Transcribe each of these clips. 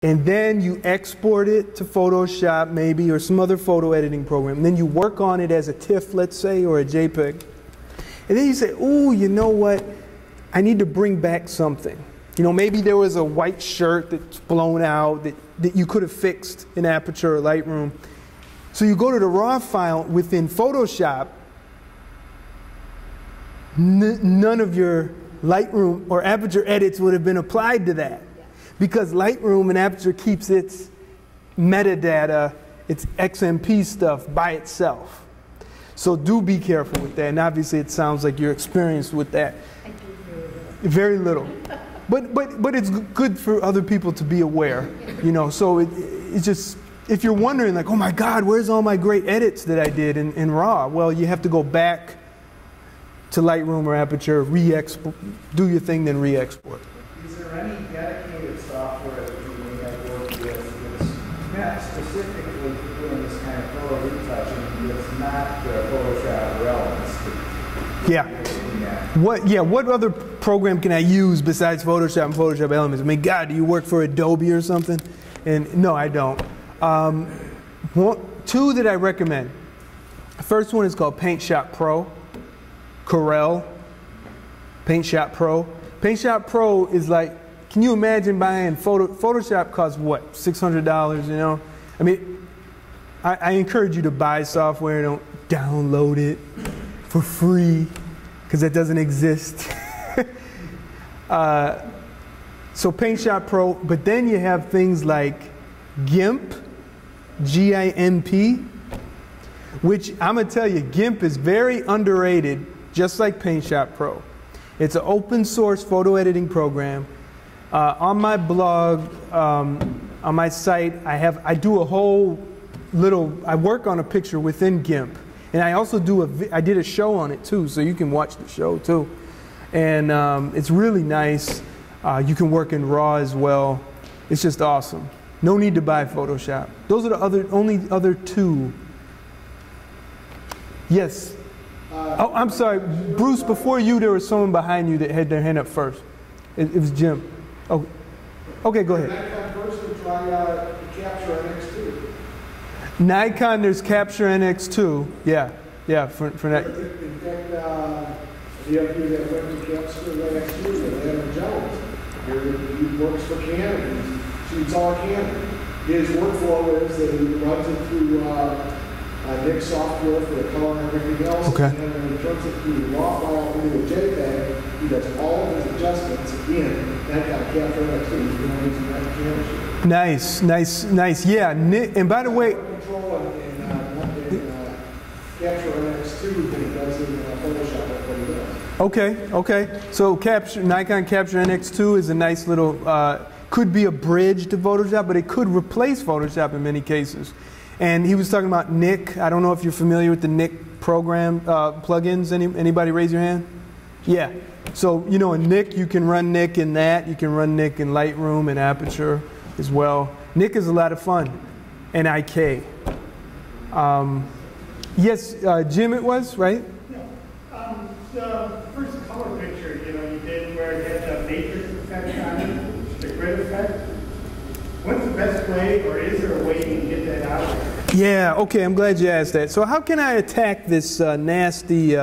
and then you export it to Photoshop maybe, or some other photo editing program. And then you work on it as a TIFF, let's say, or a JPEG. And then you say, oh, you know what? I need to bring back something. You know, maybe there was a white shirt that's blown out that you could have fixed in Aperture or Lightroom. So you go to the raw file within Photoshop. None of your Lightroom or Aperture edits would have been applied to that, because Lightroom and Aperture keeps its metadata, its XMP stuff by itself. So do be careful with that. And obviously it sounds like you're experienced with that. Very little. But it's good for other people to be aware, you know. So it's just, if you're wondering like, oh my God, where's all my great edits that I did in RAW? Well, you have to go back to Lightroom or Aperture, re-export, do your thing, then re-export. Is there any dedicated software that you may have worked with that's not specifically for doing this kind of photo retouching, that's not the Photoshop relevance? Yeah. What other program can I use besides Photoshop and Photoshop Elements? I mean, God, do you work for Adobe or something? And no, I don't. Two that I recommend. The first one is called Paint Shop Pro. Corel, Paint Shop Pro. Paint Shop Pro is like, can you imagine buying Photoshop costs what, $600, you know? I mean, I encourage you to buy software, don't download it for free, because that doesn't exist. So Paint Shop Pro, but then you have things like GIMP, G-I-M-P, which I'm gonna tell you, GIMP is very underrated, just like Paint Shop Pro. It's an open source photo editing program. On my blog, on my site, I do a whole little, I work on a picture within GIMP. And I also I did a show on it too, so you can watch the show too. And it's really nice. You can work in RAW as well. It's just awesome. No need to buy Photoshop. Those are the only other two. Yes. Oh, I'm sorry, Bruce. Before you, there was someone behind you that had their hand up first. It was Jim. Oh, okay, go ahead. Nikon first would try Capture NX2. Nikon, there's Capture NX2. Yeah, for that. In fact, the other dude that went to Capture NX2, Adam Jones, he works for Canon. He shoots all Canon. His workflow is that he runs it through Nick software for the color and everything else. Okay. And then when he turns it through the raw file into a JPEG, he does all of his adjustments in that kind of Capture NX2. He's been using that camera. Nice. Yeah, Nick, and by the way, Control in Capture NX2 than he does in Photoshop. That's what he does. Okay. So Nikon Capture NX2 is a nice little, could be a bridge to Photoshop, but it could replace Photoshop in many cases. And he was talking about Nick. I don't know if you're familiar with the Nick program, plugins. Anybody raise your hand? Yeah. So, you know, in Nick, you can run Nick in that. You can run Nick in Lightroom and Aperture as well. Nick is a lot of fun. And IK. Yes, Jim it was, right? Yeah. The first color picture, you know, you did where it had the matrix effect on it, the grid effect. What's the best way, or is there a way you can get that out of there? Yeah, okay, I'm glad you asked that. So how can I attack this nasty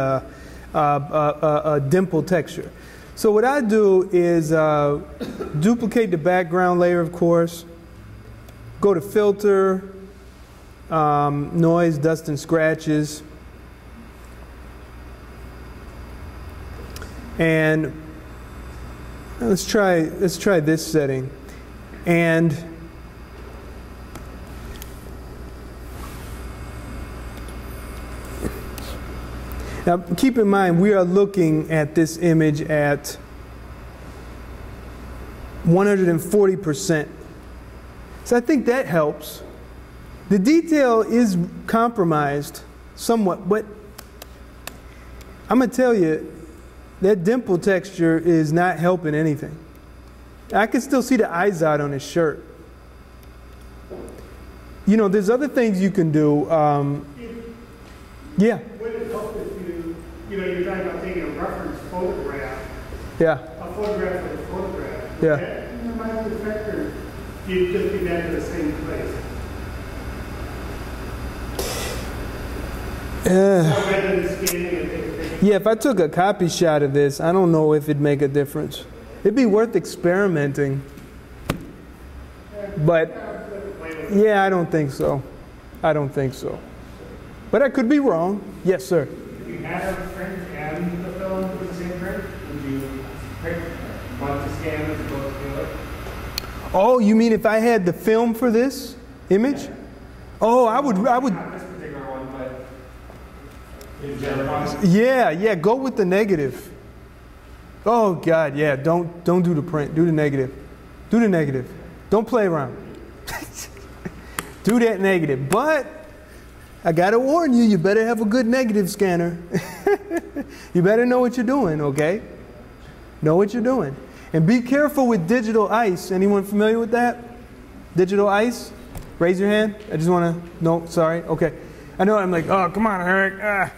dimple texture? So what I do is duplicate the background layer, of course, go to Filter, Noise, Dust and Scratches, and let's try this setting. And now keep in mind, we are looking at this image at 140%. So I think that helps. The detail is compromised somewhat, but I'm going to tell you, that dimple texture is not helping anything. I can still see the eyes out on his shirt. You know, there's other things you can do. Yeah. Would it help if you know, you're talking about taking a reference photograph. Yeah. A photograph of a photograph. Yeah. That minimize the effect, or you'd just be back to the same place. Rather than scanning and taking pictures. Yeah, if I took a copy shot of this, I don't know if it'd make a difference. It'd be worth experimenting. But, yeah, I don't think so. I don't think so. But I could be wrong. Yes, sir. If you had a print and the film for the same print, would you pick one to scan as opposed to the other? Oh, you mean if I had the film for this image? Oh, I would. Not this particular one, but in general. Yeah, go with the negative. Oh God, yeah, don't do the print. Do the negative. Do the negative. Don't play around. Do that negative. But I gotta warn you, you better have a good negative scanner. You better know what you're doing, okay? Know what you're doing. And be careful with digital ice. Anyone familiar with that? Digital ice? Raise your hand. I just want to know. Sorry. Okay. I know I'm like, oh, come on, Eric.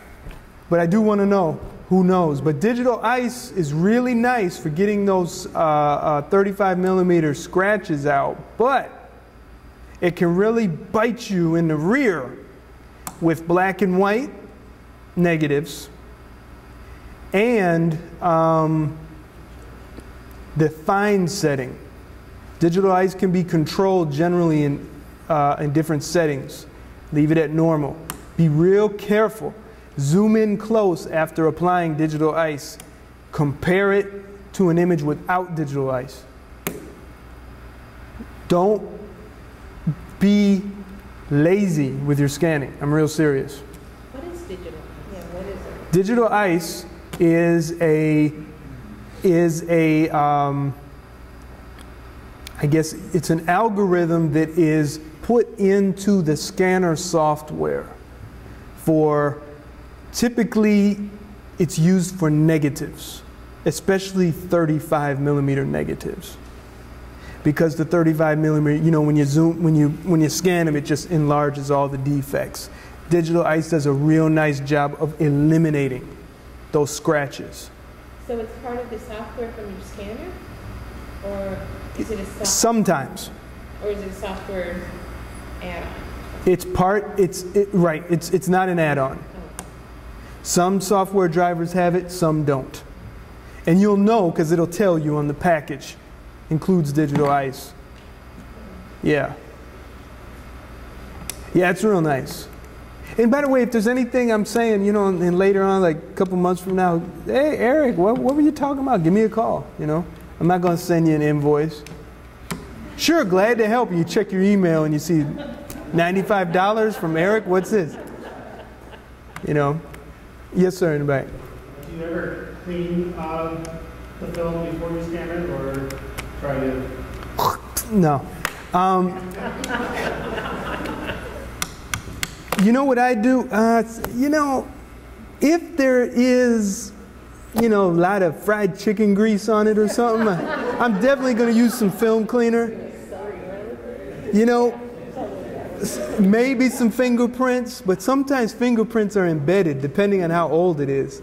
But I do want to know. Who knows? But digital ice is really nice for getting those 35 millimeter scratches out. But it can really bite you in the rear with black and white negatives and the fine setting. Digital ice can be controlled generally in different settings. Leave it at normal. Be real careful. Zoom in close after applying digital ice. Compare it to an image without digital ice. Don't be lazy with your scanning. I'm real serious. What is digital? Yeah, what is it? Digital ice is a I guess it's an algorithm that is put into the scanner software for, typically it's used for negatives, especially 35 millimeter negatives. Because the 35 millimeter, you know, when you scan them, it just enlarges all the defects. Digital ice does a real nice job of eliminating those scratches. So it's part of the software from your scanner? Or is it a software? Sometimes. Or is it a software add-on? It's right, it's not an add-on. Oh. Some software drivers have it, some don't. And you'll know because it'll tell you on the package. Includes digital ice. Yeah. Yeah, it's real nice. And by the way, if there's anything I'm saying, you know, and later on, like a couple months from now, hey, Eric, what were you talking about? Give me a call, you know. I'm not going to send you an invoice. Sure, glad to help you. You check your email and you see $95 from Eric. What's this? You know. Yes, sir, in the back. Do you ever clean the film before you scan it, or try to? No. You know what I do? You know, if there is, you know, a lot of fried chicken grease on it or something, I'm definitely going to use some film cleaner. You know, maybe some fingerprints, but sometimes fingerprints are embedded depending on how old it is.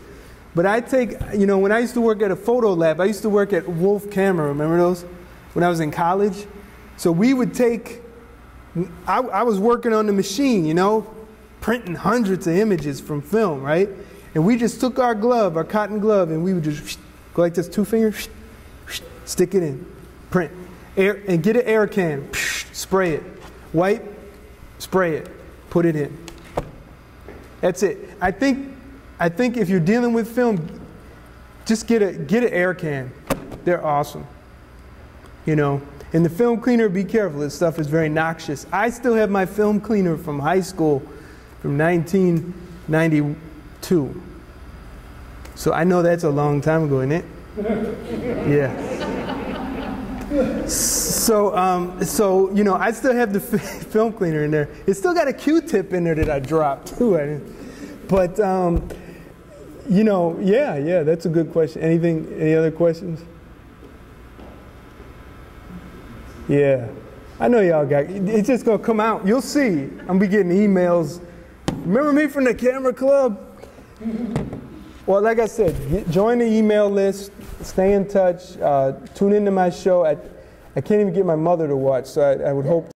But I take, you know, when I used to work at a photo lab, I used to work at Wolf Camera, remember those? When I was in college. So we would take, I was working on the machine, you know, printing hundreds of images from film, right? And we just took our glove, our cotton glove, and we would just go like this, 2 fingers, stick it in, print, air, and get an air can, spray it, wipe, spray it, put it in. That's it. I think if you're dealing with film, just get an air can. They're awesome. You know, and the film cleaner, be careful. This stuff is very noxious. I still have my film cleaner from high school, from 1992. So I know that's a long time ago, isn't it? Yeah. So you know, I still have the film cleaner in there. It's still got a Q-tip in there that I dropped too. But you know, yeah, that's a good question. Any other questions? Yeah, I know y'all got. It's just gonna come out. You'll see. I'm be getting emails. Remember me from the camera club? Well, like I said, join the email list. Stay in touch. Tune into my show. I can't even get my mother to watch, so I would hope